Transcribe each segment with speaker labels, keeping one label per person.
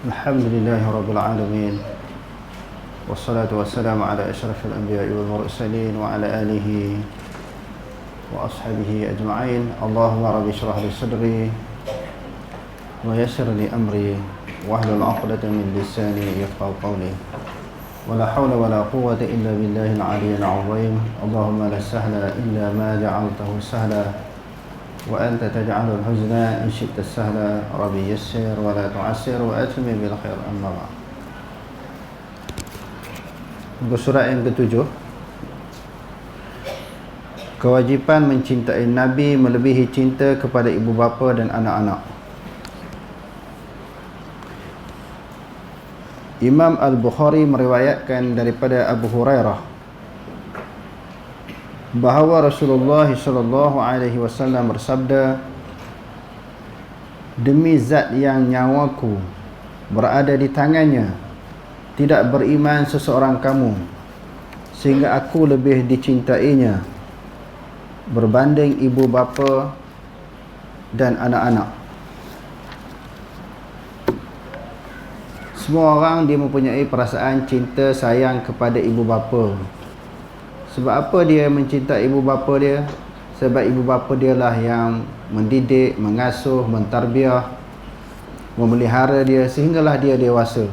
Speaker 1: الحمد لله رب العالمين والصلاة والسلام على أشرف الأنبياء والمرسلين وعلى آله وأصحابه أجمعين. اللهم رب اشرح لي صدري ويسر لي أمري واحلل عقدة من لساني يفقهوا قولي ولا حول ولا قوة إلا بالله العلي العظيم. اللهم لا سهل إلا ما جعلته سهلا وأنت تجعل الحزن إن شئت السهل. ربي يسر ولا تعسر وأتمم بالخير. أما بعد. Buku surat yang ketujuh, kewajipan mencintai Nabi melebihi cinta kepada ibu bapa dan anak-anak. Imam Al-Bukhari meriwayatkan daripada Abu Hurairah bahawa Rasulullah sallallahu alaihi wasallam bersabda, demi zat yang nyawaku berada di tangannya, tidak beriman seseorang kamu sehingga aku lebih dicintainya berbanding ibu bapa dan anak-anak. Semua orang dia mempunyai perasaan cinta sayang kepada ibu bapa. Sebab apa dia mencintai ibu bapa dia? Sebab ibu bapa dia lah yang mendidik, mengasuh, mentarbiah, memelihara dia sehinggalah dia dewasa.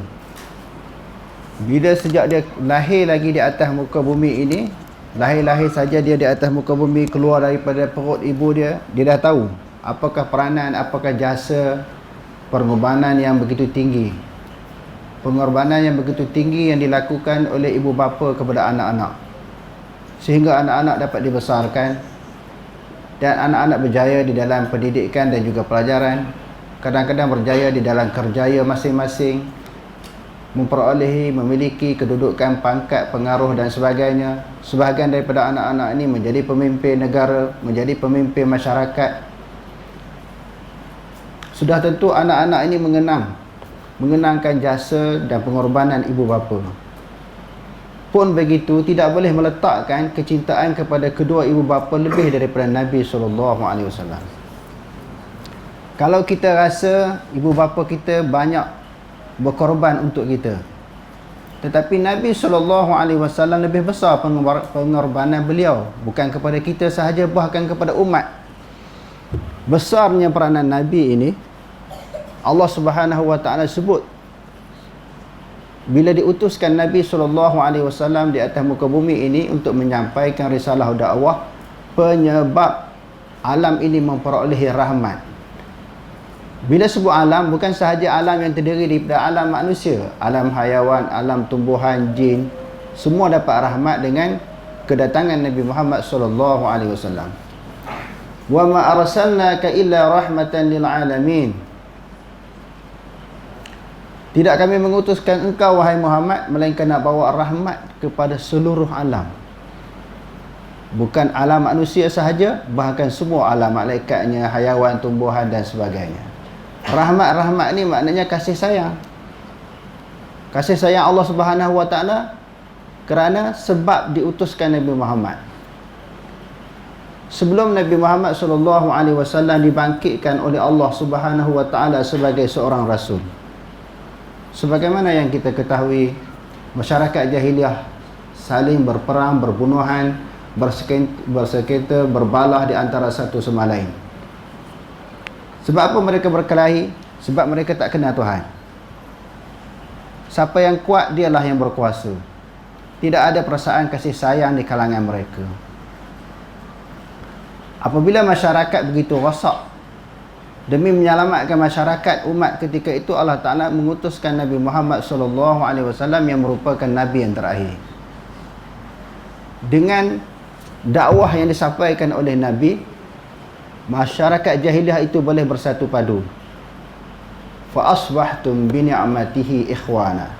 Speaker 1: Bila sejak dia lahir lagi di atas muka bumi ini, lahir-lahir saja dia di atas muka bumi, keluar daripada perut ibu dia, dia dah tahu apakah peranan, apakah jasa pengorbanan yang begitu tinggi. Pengorbanan yang begitu tinggi yang dilakukan oleh ibu bapa kepada anak-anak, sehingga anak-anak dapat dibesarkan dan anak-anak berjaya di dalam pendidikan dan juga pelajaran, kadang-kadang berjaya di dalam kerjaya masing-masing, memiliki kedudukan, pangkat, pengaruh dan sebagainya. Sebahagian daripada anak-anak ini menjadi pemimpin negara, menjadi pemimpin masyarakat. Sudah tentu anak-anak ini mengenangkan jasa dan pengorbanan ibu bapa. Pun begitu, tidak boleh meletakkan kecintaan kepada kedua ibu bapa lebih daripada Nabi SAW. Kalau kita rasa ibu bapa kita banyak berkorban untuk kita, tetapi Nabi SAW lebih besar pengorbanan beliau, bukan kepada kita sahaja, bahkan kepada umat. Besarnya peranan Nabi ini Allah Subhanahu Wa Taala sebut bila diutuskan Nabi SAW di atas muka bumi ini untuk menyampaikan risalah dakwah, penyebab alam ini memperolehi rahmat. Bila sebut alam, bukan sahaja alam yang terdiri daripada alam manusia, alam hayawan, alam tumbuhan, jin, semua dapat rahmat dengan kedatangan Nabi Muhammad SAW. Wa ma arsalnaka illa rahmatan lil alamin. Tidak kami mengutuskan engkau wahai Muhammad melainkan nak bawa rahmat kepada seluruh alam. Bukan alam manusia sahaja, bahkan semua alam, malaikatnya, hayawan, tumbuhan dan sebagainya. Rahmat-rahmat ni maknanya kasih sayang. Kasih sayang Allah Subhanahu Wa Taala kerana sebab diutuskan Nabi Muhammad. Sebelum Nabi Muhammad SAW dibangkitkan oleh Allah Subhanahu Wa Taala sebagai seorang rasul, sebagaimana yang kita ketahui, masyarakat jahiliah saling berperang, berbunuhan, bersengketa, berbalah di antara satu sama lain. Sebab apa mereka berkelahi? Sebab mereka tak kenal Tuhan. Siapa yang kuat, dialah yang berkuasa. Tidak ada perasaan kasih sayang di kalangan mereka. Apabila masyarakat begitu rosak, demi menyelamatkan masyarakat umat ketika itu, Allah Ta'ala mengutuskan Nabi Muhammad SAW yang merupakan Nabi yang terakhir. Dengan dakwah yang disampaikan oleh Nabi, masyarakat jahiliah itu boleh bersatu padu. Fa asbahtum bi ni'matihi ikhwana.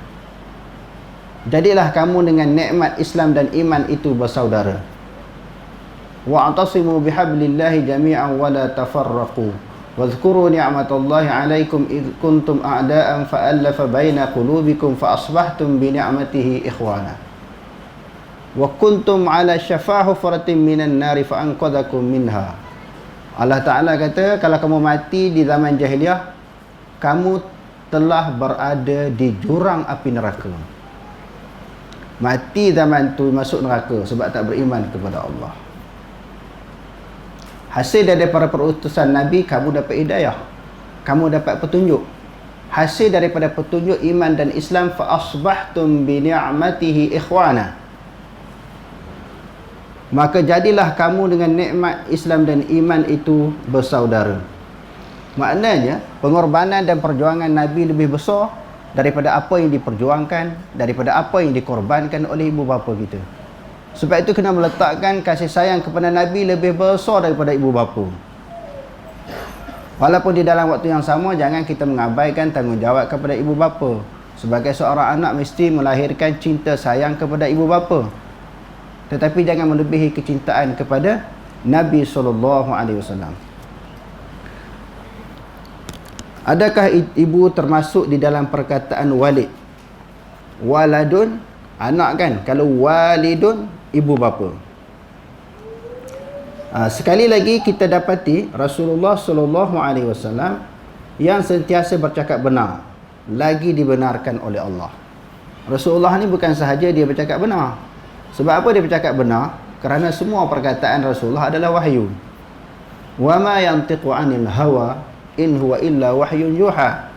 Speaker 1: Jadilah kamu dengan nikmat Islam dan iman itu bersaudara. Wa atasimu bihablillahi jami'an wa la tafarraqu. Wadhkuru ni'matallahi 'alaikum id kuntum a'da'an fa'alafa baina qulubikum fa asbahtum bi ni'matihi ikhwana. Wa kuntum 'ala syafa hufratin minan nari fa anqadhakum minha. Allah Ta'ala kata, kalau kamu mati di zaman jahiliah, kamu telah berada di jurang api neraka. Mati zaman tu masuk neraka sebab tak beriman kepada Allah. Hasil daripada perutusan Nabi, kamu dapat hidayah, kamu dapat petunjuk. Hasil daripada petunjuk iman dan Islam, fa asbahtum bi ni'matihi ikhwana, maka jadilah kamu dengan nikmat Islam dan iman itu bersaudara. Maknanya pengorbanan dan perjuangan Nabi lebih besar daripada apa yang diperjuangkan, daripada apa yang dikorbankan oleh ibu bapa kita. Sebab itu kena meletakkan kasih sayang kepada Nabi lebih besar daripada ibu bapa. Walaupun di dalam waktu yang sama, jangan kita mengabaikan tanggungjawab kepada ibu bapa. Sebagai seorang anak mesti melahirkan cinta sayang kepada ibu bapa, tetapi jangan melebihi kecintaan kepada Nabi SAW. Adakah ibu termasuk di dalam perkataan walid? Waladun, anak kan? Kalau walidun, ibu bapa. Sekali lagi kita dapati Rasulullah SAW yang sentiasa bercakap benar, lagi dibenarkan oleh Allah. Rasulullah ni bukan sahaja dia bercakap benar. Sebab apa dia bercakap benar? Kerana semua perkataan Rasulullah adalah wahyu. Wa ma yantiqu 'anil hawa in huwa illa wahyun yuha.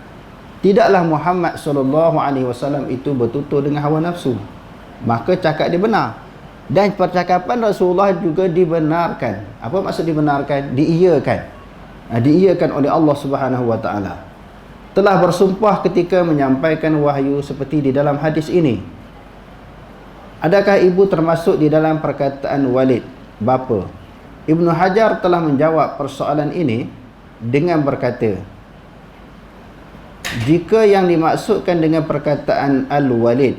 Speaker 1: Tidaklah Muhammad SAW itu bertutur dengan hawa nafsu, maka cakap dia benar. Dan percakapan Rasulullah juga dibenarkan. Apa maksud dibenarkan? Diiyakan. Diiyakan oleh Allah Subhanahu wa taala. Telah bersumpah ketika menyampaikan wahyu seperti di dalam hadis ini. Adakah ibu termasuk di dalam perkataan walid, bapa? Ibnu Hajar telah menjawab persoalan ini dengan berkata, jika yang dimaksudkan dengan perkataan al-walid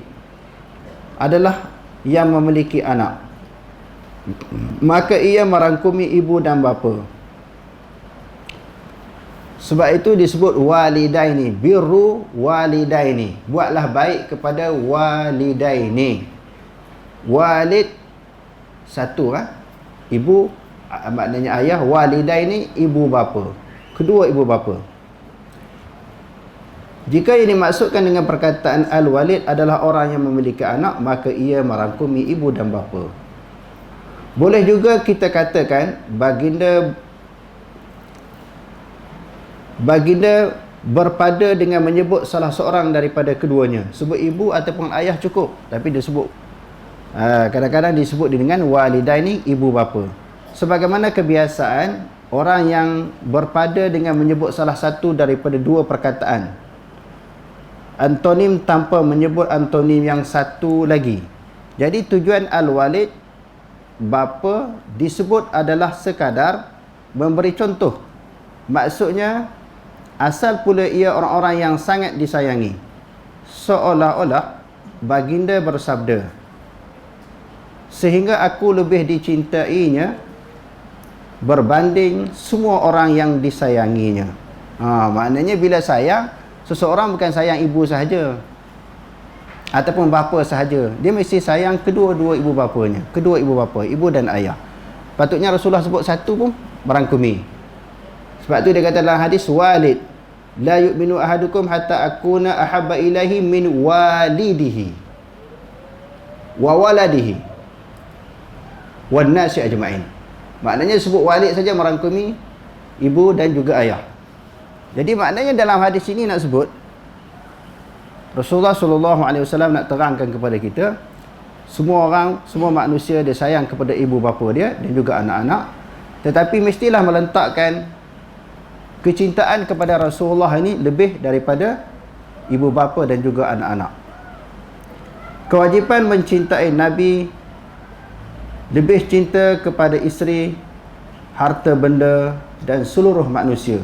Speaker 1: adalah yang memiliki anak, maka ia merangkumi ibu dan bapa. Sebab itu disebut walidaini, birru walidaini, buatlah baik kepada walidaini. Walid satu, ibu, maknanya ayah. Walidaini, ibu bapa, kedua ibu bapa. Jika yang dimaksudkan dengan perkataan al-walid adalah orang yang memiliki anak, maka ia merangkumi ibu dan bapa. Boleh juga kita katakan baginda berpada dengan menyebut salah seorang daripada keduanya. Sebut ibu ataupun ayah cukup, tapi dia sebut kadang-kadang disebut dengan walidaini, ibu bapa. Sebagaimana kebiasaan orang yang berpada dengan menyebut salah satu daripada dua perkataan, antonim tanpa menyebut antonim yang satu lagi. Jadi tujuan al-walid, bapa, disebut adalah sekadar memberi contoh. Maksudnya asal pula ia orang-orang yang sangat disayangi. Seolah-olah baginda bersabda, sehingga aku lebih dicintainya berbanding semua orang yang disayanginya. Maknanya bila sayang seseorang, bukan sayang ibu sahaja ataupun bapa sahaja, dia mesti sayang kedua-dua ibu bapanya, kedua ibu bapa, ibu dan ayah. Patutnya Rasulullah sebut satu pun merangkumi. Sebab tu dia kata dalam hadis, walid la yu'minu ahadukum hatta akuna ahabba ilaihi min walidihi wa waladihi wan nasi ajma'in. Maknanya sebut walid saja merangkumi ibu dan juga ayah. Jadi maknanya dalam hadis ini nak sebut, Rasulullah SAW nak terangkan kepada kita, semua orang, semua manusia dia sayang kepada ibu bapa dia dan juga anak-anak, tetapi mestilah meletakkan kecintaan kepada Rasulullah ini lebih daripada ibu bapa dan juga anak-anak. Kewajipan mencintai Nabi, lebih cinta kepada isteri, harta benda dan seluruh manusia.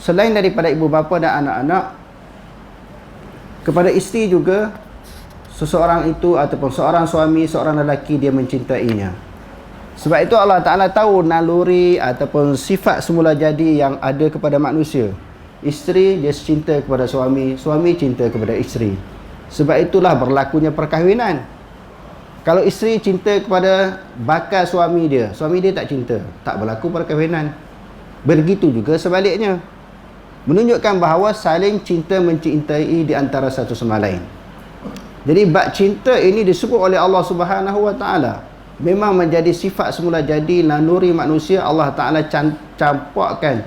Speaker 1: Selain daripada ibu bapa dan anak-anak, kepada isteri juga, seseorang itu ataupun seorang suami, seorang lelaki, dia mencintainya. Sebab itu Allah Ta'ala tahu naluri ataupun sifat semula jadi yang ada kepada manusia. Isteri dia cinta kepada suami, suami cinta kepada isteri. Sebab itulah berlakunya perkahwinan. Kalau isteri cinta kepada bakal suami dia tak cinta, tak berlaku perkahwinan. Begitu juga sebaliknya. menunjukkan bahawa saling cinta mencintai di antara satu sama lain. Jadi bab cinta ini disebut oleh Allah Subhanahu wa taala memang menjadi sifat semula jadi naluri manusia. Allah Taala campakkan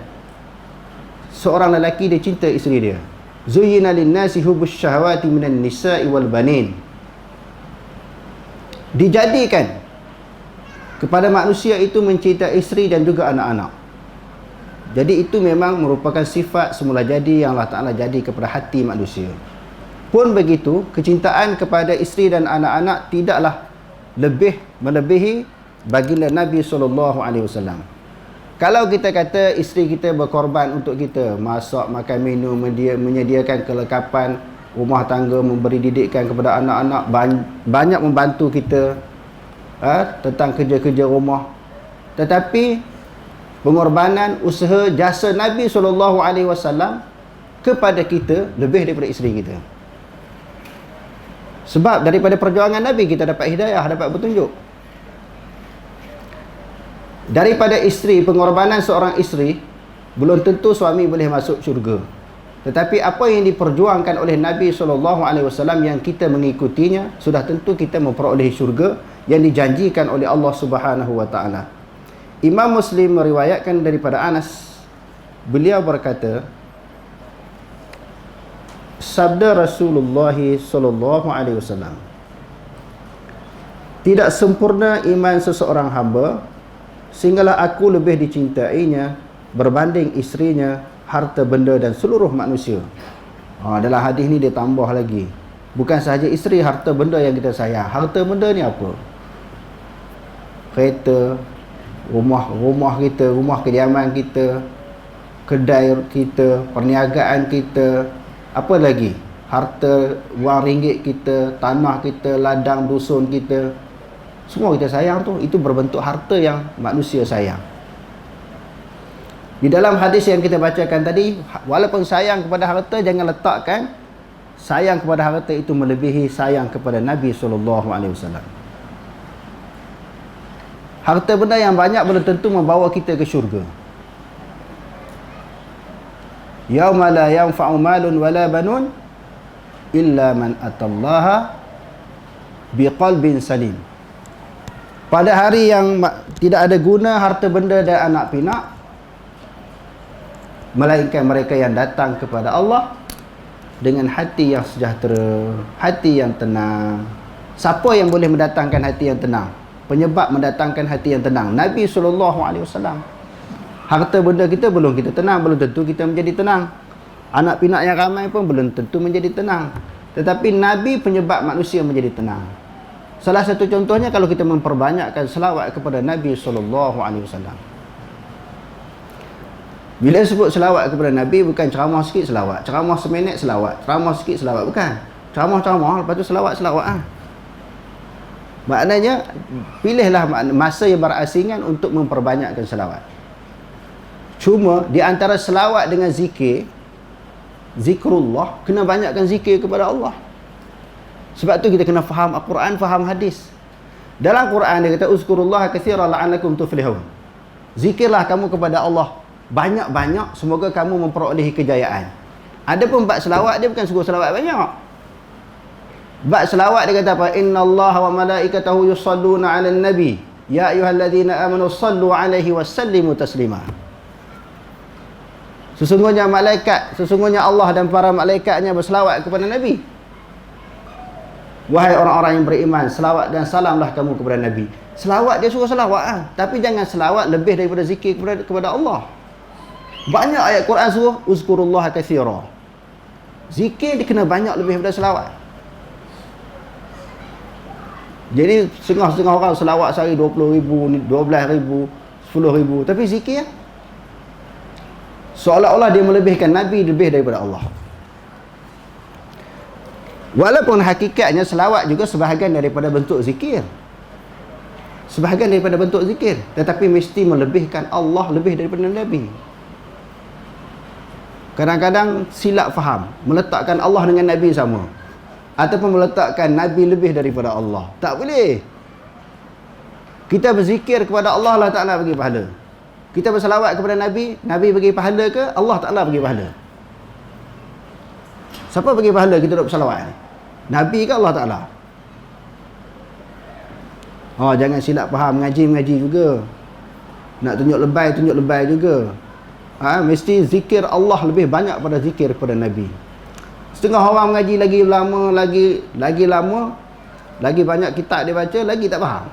Speaker 1: seorang lelaki dia cinta isteri dia. Zuyyina lin-nasi hubbus syahawati minan nisa'i wal banin. Dijadikan kepada manusia itu mencintai isteri dan juga anak-anak. Jadi itu memang merupakan sifat semula jadi yang Allah Ta'ala jadi kepada hati manusia. Pun begitu, kecintaan kepada isteri dan anak-anak tidaklah melebihi baginda Nabi SAW. Kalau kita kata isteri kita berkorban untuk kita, masak, makan, minum, menyediakan kelengkapan rumah tangga, memberi didikan kepada anak-anak, banyak membantu kita tentang kerja-kerja rumah. Tetapi pengorbanan, usaha, jasa Nabi SAW kepada kita lebih daripada isteri kita. Sebab daripada perjuangan Nabi kita dapat hidayah, dapat petunjuk. Daripada isteri, pengorbanan seorang isteri, belum tentu suami boleh masuk syurga. Tetapi apa yang diperjuangkan oleh Nabi SAW yang kita mengikutinya, sudah tentu kita memperoleh syurga yang dijanjikan oleh Allah Subhanahu wa taala. Imam Muslim meriwayatkan daripada Anas, beliau berkata, sabda Rasulullah SAW, tidak sempurna iman seseorang hamba sehinggalah aku lebih dicintainya berbanding isterinya, harta benda dan seluruh manusia. Dalam hadis ni dia tambah lagi, bukan sahaja isteri, harta benda yang kita sayang. Harta benda ni apa? Kereta, rumah kita, rumah kediaman kita, kedai kita, perniagaan kita, apa lagi? Harta, wang ringgit kita, tanah kita, ladang dusun kita, semua kita sayang tu. Itu berbentuk harta yang manusia sayang. Di dalam hadis yang kita bacakan tadi, walaupun sayang kepada harta, jangan letakkan sayang kepada harta itu melebihi sayang kepada Nabi SAW. Harta benda yang banyak belum tentu membawa kita ke syurga. Yauma la yanfa'u malun wala banun illa man atallaha biqalbin salim. Pada hari yang tidak ada guna harta benda dan anak pinak, melainkan mereka yang datang kepada Allah dengan hati yang sejahtera, hati yang tenang. Siapa yang boleh mendatangkan hati yang tenang? Penyebab mendatangkan hati yang tenang, Nabi SAW. Harta benda kita belum kita tenang, belum tentu kita menjadi tenang. Anak pinak yang ramai pun belum tentu menjadi tenang. Tetapi Nabi penyebab manusia menjadi tenang. Salah satu contohnya kalau kita memperbanyakkan selawat kepada Nabi SAW. Bila sebut selawat kepada Nabi, bukan ceramah sikit selawat, ceramah seminit selawat, ceramah sikit selawat, bukan. Ceramah-ceramah, lepas tu selawat-selawat. Maknanya, pilihlah masa yang berasingan untuk memperbanyakkan selawat. Cuma, di antara selawat dengan zikir, zikrullah, kena banyakkan zikir kepada Allah. Sebab tu kita kena faham Al-Quran, faham hadis. Dalam Quran dia kata, uzkurullaha katsiran la'allakum tuflihun. Zikirlah kamu kepada Allah banyak-banyak, semoga kamu memperolehi kejayaan. Adapun bab selawat dia bukan suruh selawat banyak. Bab selawat dia kata apa? Innallaha wa malaikatahu yusalluna 'alan nabi ya ayyuhalladzina amanu sallu 'alaihi wasallimu taslima. Sesungguhnya Allah dan para malaikatnya berselawat kepada Nabi. Wahai orang-orang yang beriman, selawat dan salamlah kamu kepada Nabi. Selawat dia suruh selawat, tapi jangan selawat lebih daripada zikir kepada Allah. Banyak ayat Quran suruh uzkurullaha katsira. Zikir dia kena banyak lebih daripada selawat. Jadi setengah-setengah orang selawat sehari 20,000, 12,000, 10,000, tapi zikir seolah-olah dia melebihkan Nabi lebih daripada Allah. Walaupun hakikatnya selawat juga sebahagian daripada bentuk zikir, sebahagian daripada bentuk zikir, tetapi mesti melebihkan Allah lebih daripada Nabi. Kadang-kadang silap faham, meletakkan Allah dengan Nabi sama, ataupun meletakkan Nabi lebih daripada Allah. Tak boleh. Kita berzikir kepada Allah, Allah Ta'ala bagi pahala. Kita berselawat kepada Nabi, Nabi bagi pahala ke? Allah Ta'ala bagi pahala. Siapa bagi pahala kita duduk bersalawat ni? Nabi ke Allah Ta'ala? Jangan silap faham, mengaji juga. Nak tunjuk lebay juga. Mesti zikir Allah lebih banyak pada zikir pada Nabi. Setengah orang mengaji lagi lama, lagi banyak kitab dia baca, lagi tak faham.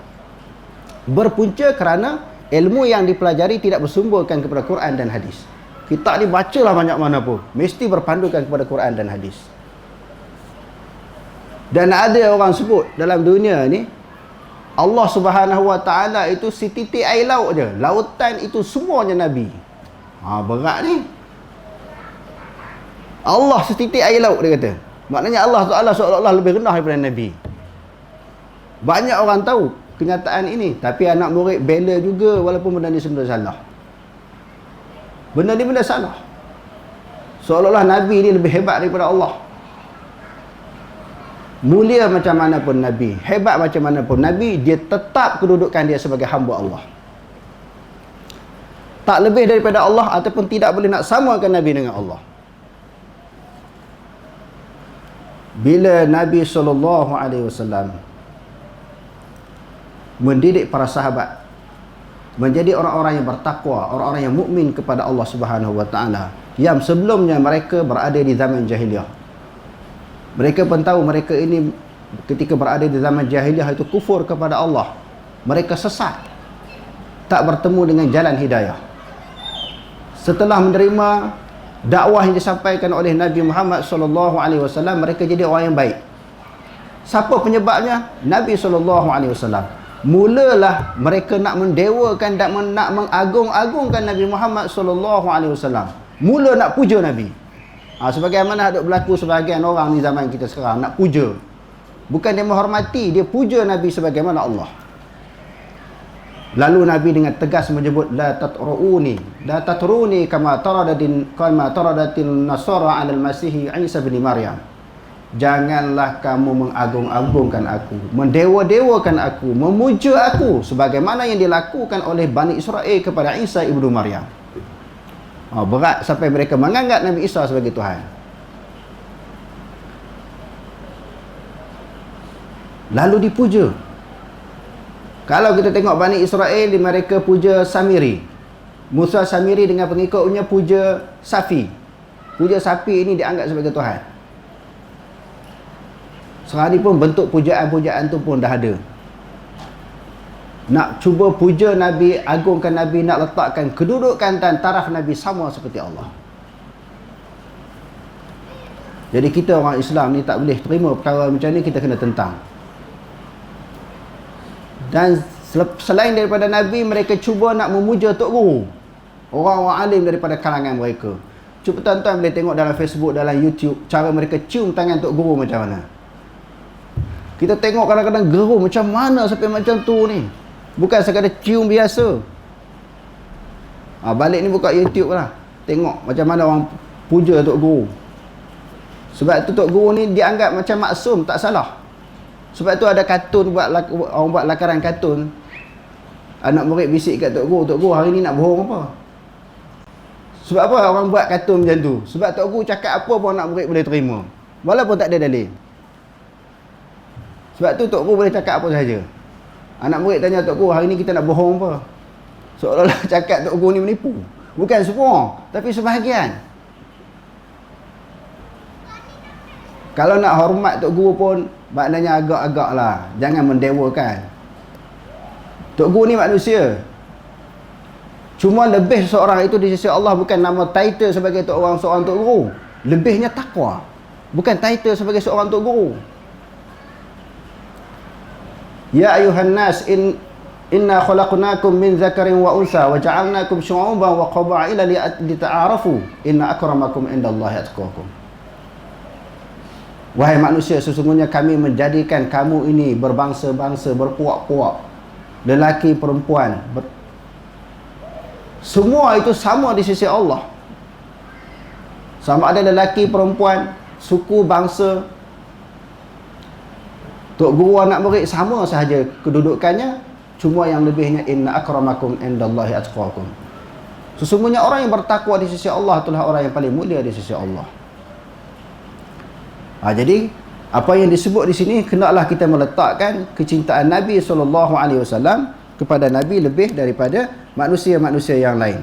Speaker 1: Berpunca kerana ilmu yang dipelajari tidak bersumberkan kepada Quran dan hadis. Kitab ni bacalah banyak mana pun, mesti berpandukan kepada Quran dan hadis. Dan ada orang sebut dalam dunia ni, Allah Subhanahu Wa Ta'ala itu setitik air laut je, lautan itu semuanya Nabi. Berat ni. Allah setitik air laut, dia kata. Maknanya Allah Ta'ala seolah-olah lebih rendah daripada Nabi. Banyak orang tahu kenyataan ini, tapi anak murid bela juga walaupun benda ni sebenarnya salah. Benda ni benda salah. Seolah-olah Nabi ni lebih hebat daripada Allah. Mulia macam mana pun Nabi, hebat macam mana pun Nabi, dia tetap kedudukan dia sebagai hamba Allah. Tak lebih daripada Allah ataupun tidak boleh nak samakan Nabi dengan Allah. Bila Nabi SAW mendidik para sahabat menjadi orang-orang yang bertakwa, orang-orang yang mukmin kepada Allah Subhanahu Wa Ta'ala, yang sebelumnya mereka berada di zaman jahiliah. Mereka pun tahu mereka ini ketika berada di zaman jahiliah itu kufur kepada Allah. Mereka sesat, tak bertemu dengan jalan hidayah. Setelah menerima dakwah yang disampaikan oleh Nabi Muhammad SAW, mereka jadi orang yang baik. Siapa penyebabnya? Nabi SAW. Mulalah mereka nak mendewakan dan nak mengagung-agungkan Nabi Muhammad SAW. Mula nak puja Nabi. Sebagaimana ada berlaku sebahagian orang ni zaman kita sekarang, nak puja. Bukan dia menghormati, dia puja Nabi sebagaimana Allah. Lalu Nabi dengan tegas menyebut, la tatruni kama taradatin nasara 'alal masih Isa bin Maryam. Janganlah kamu mengagung-agungkan aku, mendewa-dewakan aku, memuja aku sebagaimana yang dilakukan oleh Bani Israel kepada Isa ibnu Maryam. Berat sampai mereka menganggap Nabi Isa sebagai Tuhan. Lalu dipuja. Kalau kita tengok Bani Israel, mereka puja Samiri. Musa Samiri dengan pengikutnya puja Safi. Puja Safi ini dianggap sebagai Tuhan. Sekarang ni pun bentuk pujaan-pujaan tu pun dah ada. Nak cuba puja Nabi, agungkan Nabi, nak letakkan kedudukan dan taraf Nabi sama seperti Allah. Jadi kita orang Islam ni tak boleh terima perkara macam ni, kita kena tentang. Dan selain daripada Nabi, mereka cuba nak memuja Tok Guru, orang-orang alim daripada kalangan mereka. Cuba tuan-tuan boleh tengok dalam Facebook, dalam YouTube, cara mereka cium tangan Tok Guru macam mana. Kita tengok kadang-kadang geru macam mana sampai macam tu ni. Bukan sekadar cium biasa. Balik ni buka YouTube lah, tengok macam mana orang puja Tok Guru. Sebab tu Tok Guru ni dianggap macam maksum, tak salah. Sebab tu ada kartun, orang buat lakaran kartun. Anak murid bisik kat Tok Guru hari ni nak bohong apa? Sebab apa orang buat kartun macam tu? Sebab Tok Guru cakap apa pun anak murid boleh terima, walaupun tak ada dalil. Sebab tu Tok Guru boleh cakap apa sahaja. Anak murid tanya Tok Guru, hari ni kita nak bohong apa? Seolah-olah cakap Tok Guru ni menipu. Bukan semua, tapi sebahagian. Kalau nak hormat Tok Guru pun maknanya agak-agak lah, jangan mendewakan. Tok Guru ni manusia. Cuma lebih seorang itu di sisi Allah bukan nama title sebagai seorang Tok Guru. Lebihnya takwa, bukan title sebagai seorang Tok Guru. Ya ayuhan nas, inna khalaqnakum min zakarin wa unsa wa ja'alnakum syu'uban wa qaba'ila lita'arafu inna akramakum indallahi atqakum. Wahai manusia, sesungguhnya kami menjadikan kamu ini berbangsa-bangsa, berpuak-puak, lelaki, perempuan, semua itu sama di sisi Allah. Sama ada lelaki, perempuan, suku, bangsa, Tok Guru, anak murid, sama sahaja kedudukannya. Cuma yang lebihnya, inna akramakum indallahi atqakum. Sesungguhnya orang yang bertakwa di sisi Allah itulah orang yang paling mulia di sisi Allah. Jadi apa yang disebut di sini, hendaklah kita meletakkan kecintaan Nabi SAW kepada Nabi lebih daripada manusia-manusia yang lain.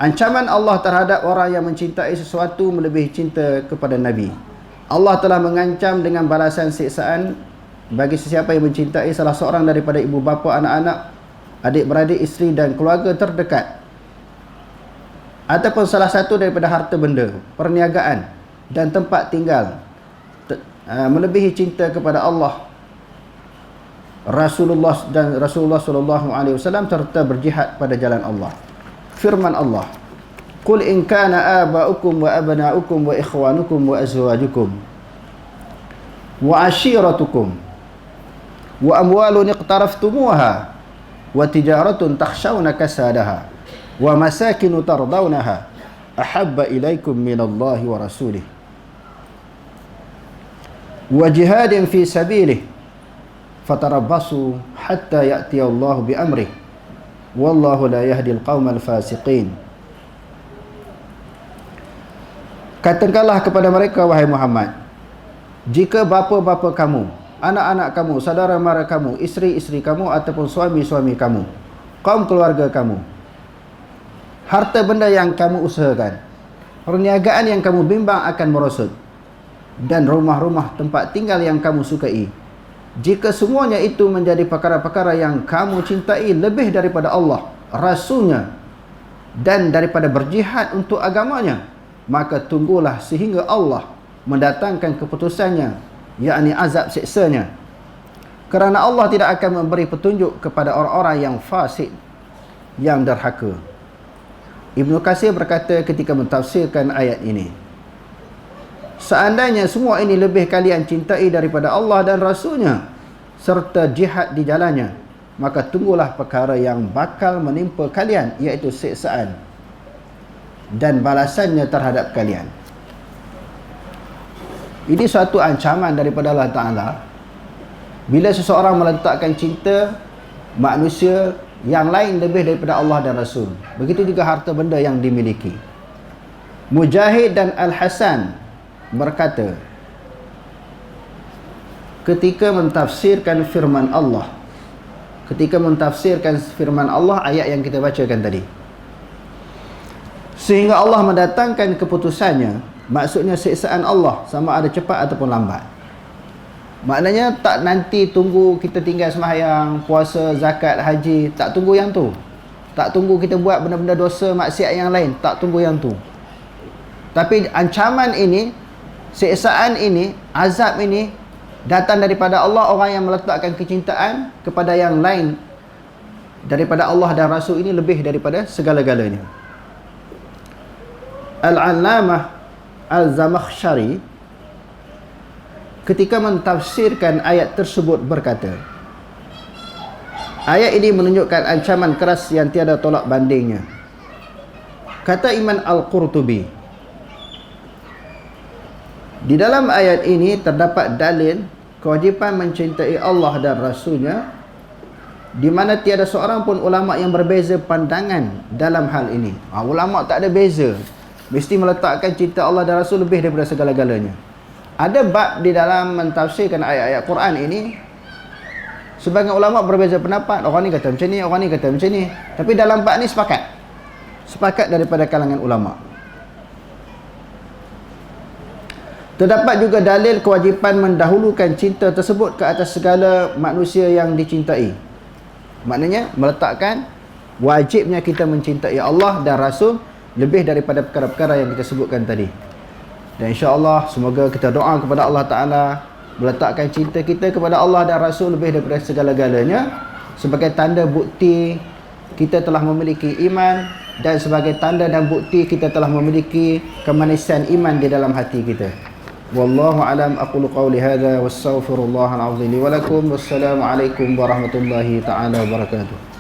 Speaker 1: Ancaman Allah terhadap orang yang mencintai sesuatu melebihi cinta kepada Nabi. Allah telah mengancam dengan balasan siksaan bagi sesiapa yang mencintai salah seorang daripada ibu bapa, anak-anak, adik-beradik, isteri dan keluarga terdekat, ataupun salah satu daripada harta benda, perniagaan dan tempat tinggal, melebihi cinta kepada Allah, Rasulullah dan Rasulullah SAW serta berjihad pada jalan Allah. Firman Allah, "Qul in kana aba'ukum wa abna'ukum wa ikhwanukum wa azwajukum wa ashiratukum wa amwalun iqtaraftumuha wa tijaratun takhshawna kasadaha wa masakinu tardawnaha ahabba ilaikum minallahi wa rasulih wa jihadin fi sabilih fatarabbasu hatta ya'tiyallahu bi amrih wallahu la yahdil qaumal fasiqin." Katakanlah kepada mereka, wahai Muhammad, jika bapa-bapa kamu, anak-anak kamu, saudara-mara kamu, isteri-isteri kamu ataupun suami-suami kamu, kaum keluarga kamu, harta benda yang kamu usahakan, perniagaan yang kamu bimbang akan merosot, dan rumah-rumah tempat tinggal yang kamu sukai, jika semuanya itu menjadi perkara-perkara yang kamu cintai lebih daripada Allah, Rasulnya, dan daripada berjihad untuk agamanya, maka tunggulah sehingga Allah mendatangkan keputusannya, yakni azab siksanya. Kerana Allah tidak akan memberi petunjuk kepada orang-orang yang fasik, yang derhaka. Ibnu Katsir berkata ketika mentafsirkan ayat ini, seandainya semua ini lebih kalian cintai daripada Allah dan Rasulnya serta jihad di jalannya, maka tunggulah perkara yang bakal menimpa kalian, iaitu siksaan dan balasannya terhadap kalian. Ini suatu ancaman daripada Allah Ta'ala bila seseorang meletakkan cinta manusia yang lain lebih daripada Allah dan Rasul. Begitu juga harta benda yang dimiliki. Mujahid dan Al-Hasan berkata ketika mentafsirkan firman Allah, ayat yang kita bacakan tadi, sehingga Allah mendatangkan keputusannya, maksudnya siksaan Allah sama ada cepat ataupun lambat. Maknanya tak nanti tunggu kita tinggal sembahyang, puasa, zakat, haji, tak tunggu yang tu. Tak tunggu kita buat benda-benda dosa, maksiat yang lain, tak tunggu yang tu. Tapi ancaman ini, siksaan ini, azab ini datang daripada Allah. Orang yang meletakkan kecintaan kepada yang lain daripada Allah dan Rasul ini lebih daripada segala-galanya. Al-Allamah Al-Zamakhsyari ketika mentafsirkan ayat tersebut berkata, ayat ini menunjukkan ancaman keras yang tiada tolak bandingnya. Kata Imam Al-Qurtubi, di dalam ayat ini terdapat dalil kewajipan mencintai Allah dan Rasulnya, di mana tiada seorang pun ulama yang berbeza pandangan dalam hal ini. Ulama tak ada beza, mesti meletakkan cinta Allah dan Rasul lebih daripada segala-galanya. Ada bab di dalam mentafsirkan ayat-ayat Quran ini, sebagian ulama berbeza pendapat. Orang ni kata macam ni, orang ni kata macam ni. Tapi dalam bab ni sepakat daripada kalangan ulama. Terdapat juga dalil kewajipan mendahulukan cinta tersebut ke atas segala manusia yang dicintai. Maknanya meletakkan wajibnya kita mencintai Allah dan Rasul lebih daripada perkara-perkara yang kita sebutkan tadi. Dan insya-Allah semoga kita doa kepada Allah Ta'ala meletakkan cinta kita kepada Allah dan Rasul lebih daripada segala-galanya, sebagai tanda bukti kita telah memiliki iman, dan sebagai tanda dan bukti kita telah memiliki kemanisan iman di dalam hati kita. Wallahu alam, aqulu qawli hadza wastaghfirullahal azim li wa lakum. Wassalamu alaikum warahmatullahi taala wabarakatuh.